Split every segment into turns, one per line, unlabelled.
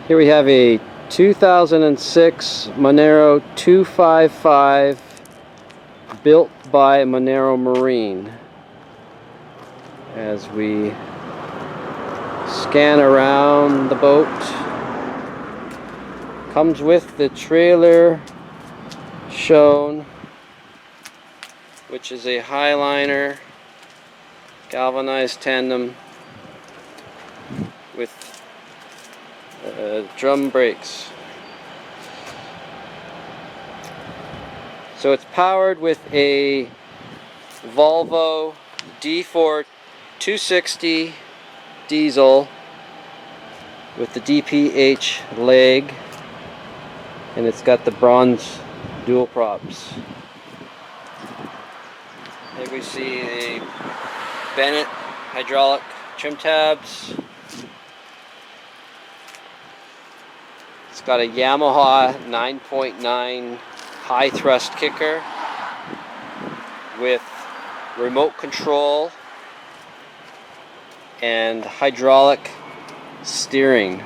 Here we have a 2006 Monaro 255 built by Monaro Marine. As we scan around the boat, comes with the trailer shown, which is a Highliner galvanized tandem with drum brakes. So it's powered with a Volvo D4 260 diesel with the DPH leg, and it's got the bronze dual props. Here we see a Bennett hydraulic trim tabs. It's got a Yamaha 9.9 high thrust kicker with remote control and hydraulic steering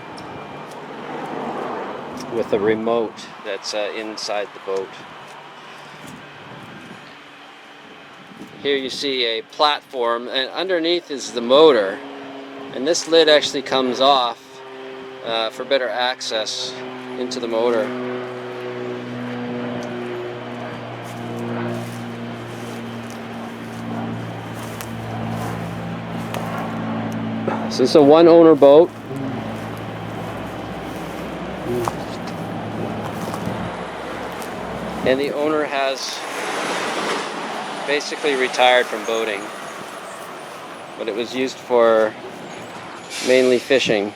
with a remote that's inside the boat. Here you see a platform, and underneath is the motor, and this lid actually comes off for better access into the motor. So this is a one owner boat. And the owner has basically retired from boating, but it was used for mainly fishing.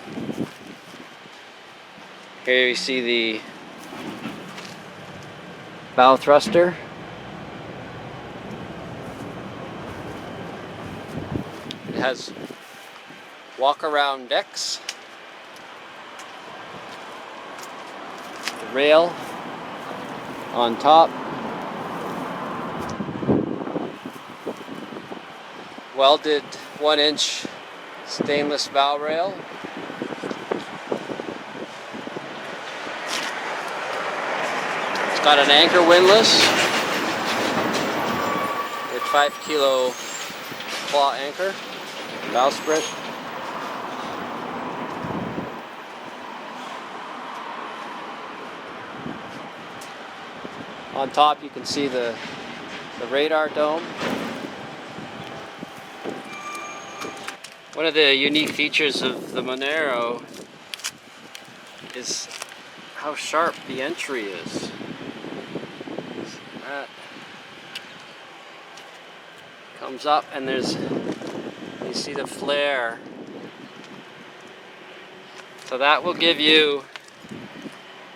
Here you see the bow thruster. It has walk-around decks, the rail on top, welded 1-inch stainless bow rail, it's got an anchor windlass with 5-kilo claw anchor, bowsprit. On top you can see the radar dome. One of the unique features of the Monaro is how sharp the entry is. That comes up and you see the flare. So that will give you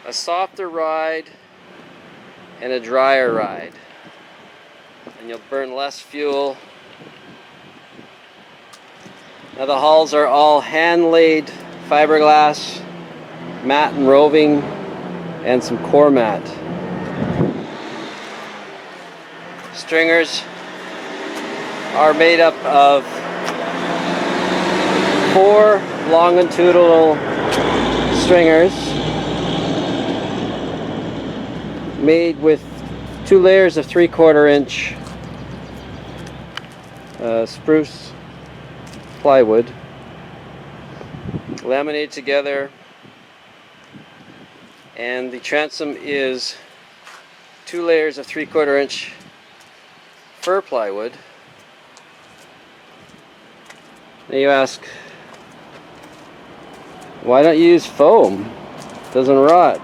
a softer ride and a drier ride, and you'll burn less fuel. Now the hulls are all hand-laid fiberglass, matte and roving, and some core mat. Stringers are made up of 4 longitudinal stringers made with 2 layers of 3/4 inch spruce plywood, laminated together, and the transom is 2 layers of 3/4 inch fir plywood. Now you ask, why don't you use foam? It doesn't rot.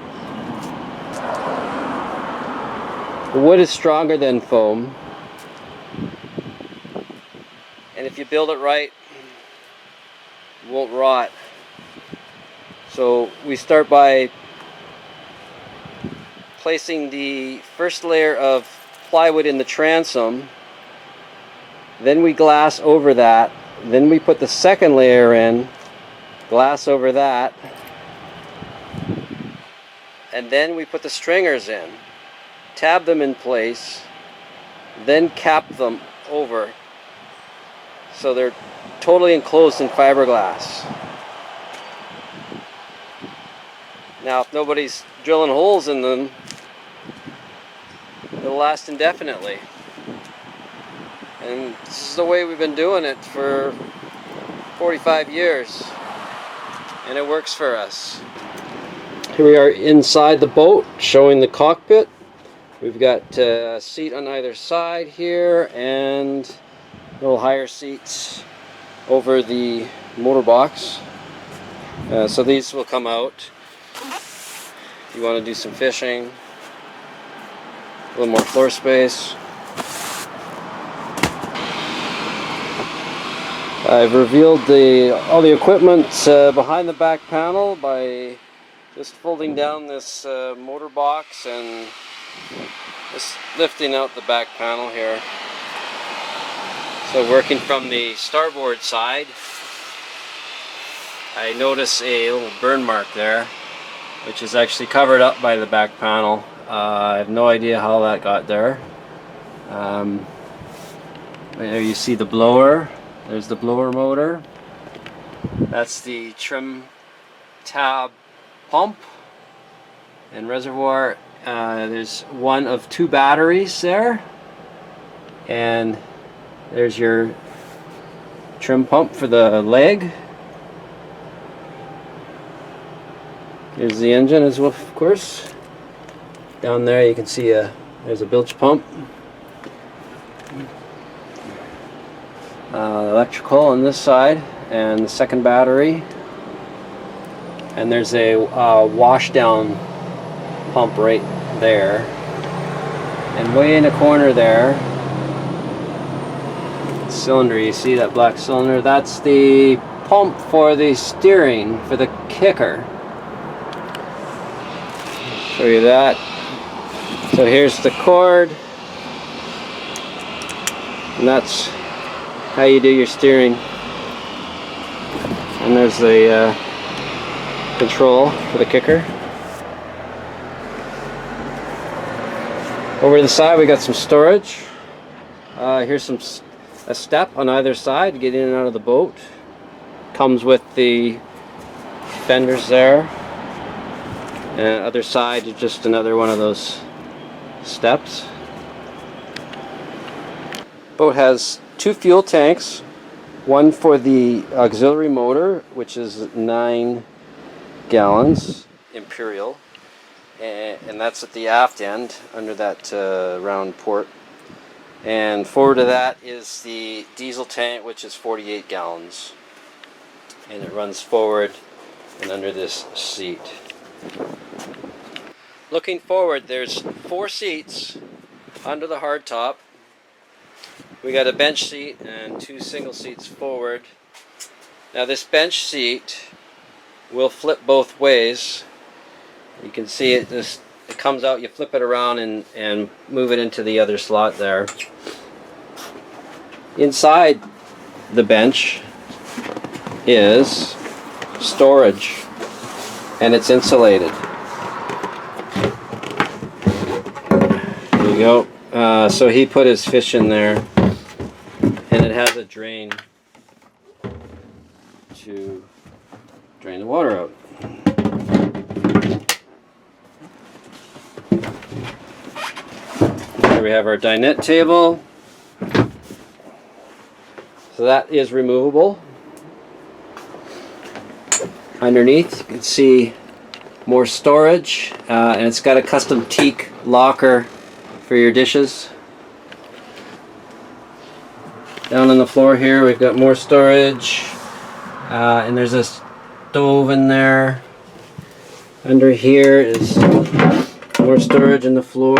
The wood is stronger than foam, and if you build it right, it won't rot. So we start by placing the first layer of plywood in the transom, then we glass over that, then we put the second layer in, glass over that, and then we put the stringers in, tab them in place, then cap them over so they're totally enclosed in fiberglass. Now, if nobody's drilling holes in them, it'll last indefinitely. And this is the way we've been doing it for 45 years. And it works for us. Here we are inside the boat, showing the cockpit. We've got a seat on either side here, and little higher seats over the motor box. So these will come out if you want to do some fishing. A little more floor space. I've revealed all the equipment behind the back panel by just folding down this motor box and just lifting out the back panel here. So working from the starboard side, I notice a little burn mark there, which is actually covered up by the back panel. I have no idea how that got there. There you see the blower. There's the blower motor. That's the trim tab pump and reservoir. There's one of 2 batteries there, and there's your trim pump for the leg. Here's the engine as well, of course. Down there you can see there's a bilge pump. Electrical on this side, and the second battery. And there's a wash down pump right there. And way in the corner there, cylinder, you see that black cylinder? That's the pump for the steering, for the kicker. Show you that. So here's the cord, and that's how you do your steering. And there's the control for the kicker. Over to the side we got some storage. Here's a step on either side to get in and out of the boat. Comes with the fenders there. And other side is just another one of those steps. Boat has 2 fuel tanks, one for the auxiliary motor, which is 9 gallons, Imperial, and that's at the aft end under that round port. And forward of that is the diesel tank, which is 48 gallons, and it runs forward and under this seat. Looking forward, there's 4 seats under the hardtop. We got a bench seat and 2 single seats forward. Now this bench seat will flip both ways. You can see it comes out, you flip it around and move it into the other slot there. Inside the bench is storage, and it's insulated. There you go. So he put his fish in there, and it has a drain to drain the water out. Here we have our dinette table. So that is removable. Underneath you can see more storage, and it's got a custom teak locker for your dishes. Down on the floor here we've got more storage, and there's a stove in there. Under here is more storage in the floor.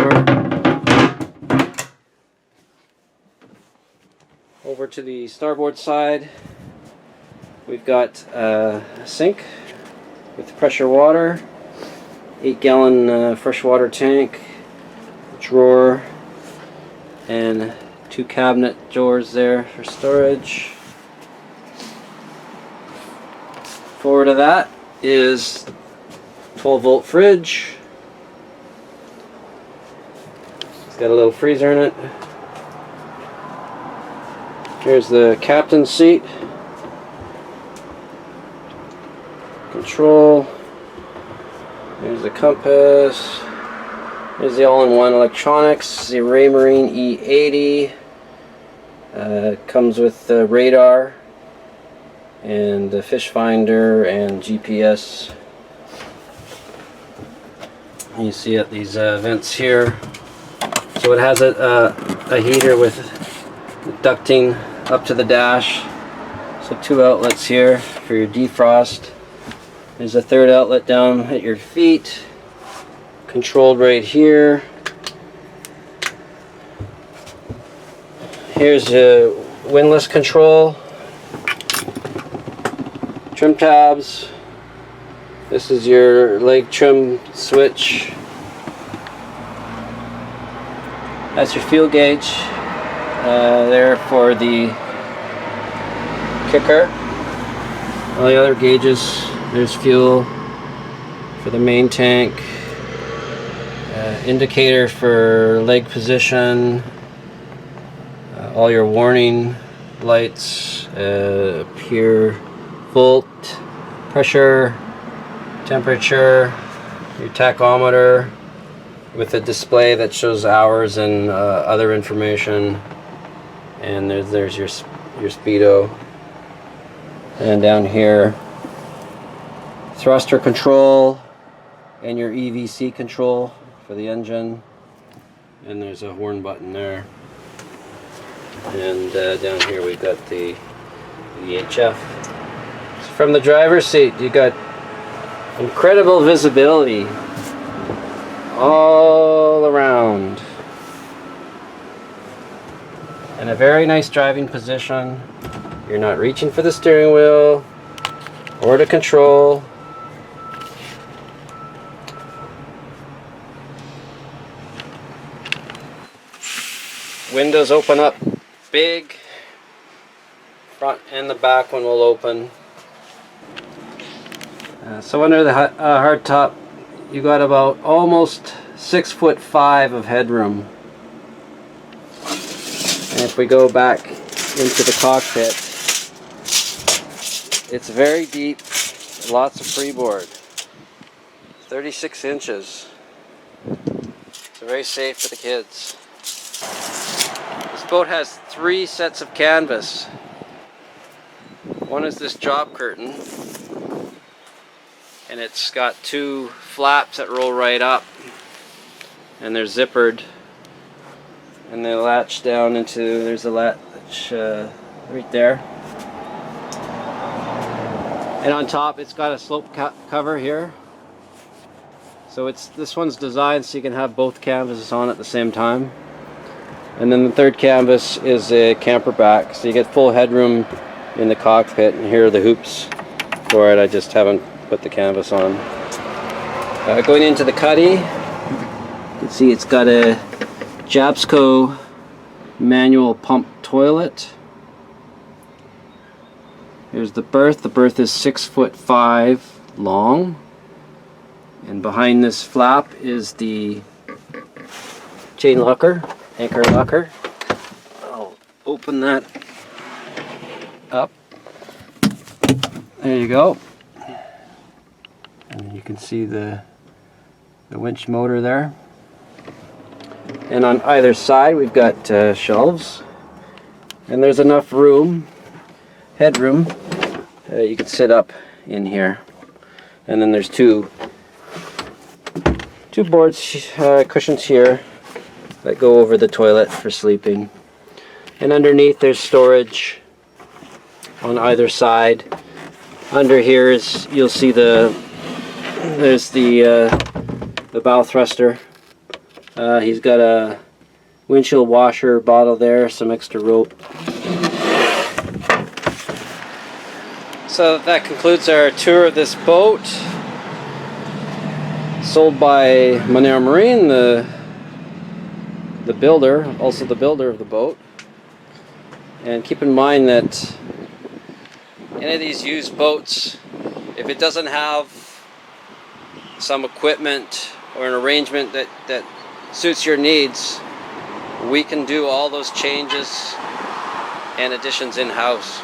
Over to the starboard side we've got a sink with pressure water, 8-gallon freshwater tank, drawer, and 2 cabinet drawers there for storage. Forward of that is 12-volt fridge. It's got a little freezer in it. Here's the captain's seat. Control. There's the compass. There's the all-in-one electronics, the Raymarine E80. Comes with the radar and the fish finder and GPS. You see it, these vents here. So it has a heater with ducting up to the dash. So 2 outlets here for your defrost. There's a 3rd outlet down at your feet, controlled right here. Here's a windlass control, trim tabs. This is your leg trim switch. That's your fuel gauge there for the kicker. All the other gauges, there's fuel for the main tank, indicator for leg position, all your warning lights, pure volt, pressure, temperature, your tachometer with a display that shows hours and other information, and there's your speedo. And down here, thruster control and your EVC control for the engine, and there's a horn button there. And down here we've got the VHF. So from the driver's seat, you got incredible visibility all around, and a very nice driving position. You're not reaching for the steering wheel or the control. Windows open up big. Front and the back one will open. So under the hardtop, you got about almost 6'5" of headroom. And if we go back into the cockpit, it's very deep, lots of freeboard. 36 inches. It's very safe for the kids. This boat has 3 sets of canvas. One is this drop curtain, and it's got 2 flaps that roll right up, and they're zippered, and they latch down into, there's a latch right there. And on top it's got a slope cover here. So this one's designed so you can have both canvases on at the same time. And then the 3rd canvas is a camper back, so you get full headroom in the cockpit, and here are the hoops for it. I just haven't put the canvas on. Going into the cuddy, you can see it's got a Jabsco manual pump toilet. Here's the berth. The berth is 6'5" long, and behind this flap is the chain locker, anchor locker. I'll open that up. There you go. And you can see the winch motor there. And on either side we've got shelves, and there's enough room, headroom, you could sit up in here. And then there's two boards, cushions here that go over the toilet for sleeping. And underneath there's storage on either side. Under here is, you'll see there's the bow thruster. He's got a windshield washer bottle there, some extra rope. So that concludes our tour of this boat, sold by Monaro Marine, the builder, also the builder of the boat. And keep in mind that any of these used boats, if it doesn't have some equipment or an arrangement that suits your needs, we can do all those changes and additions in-house.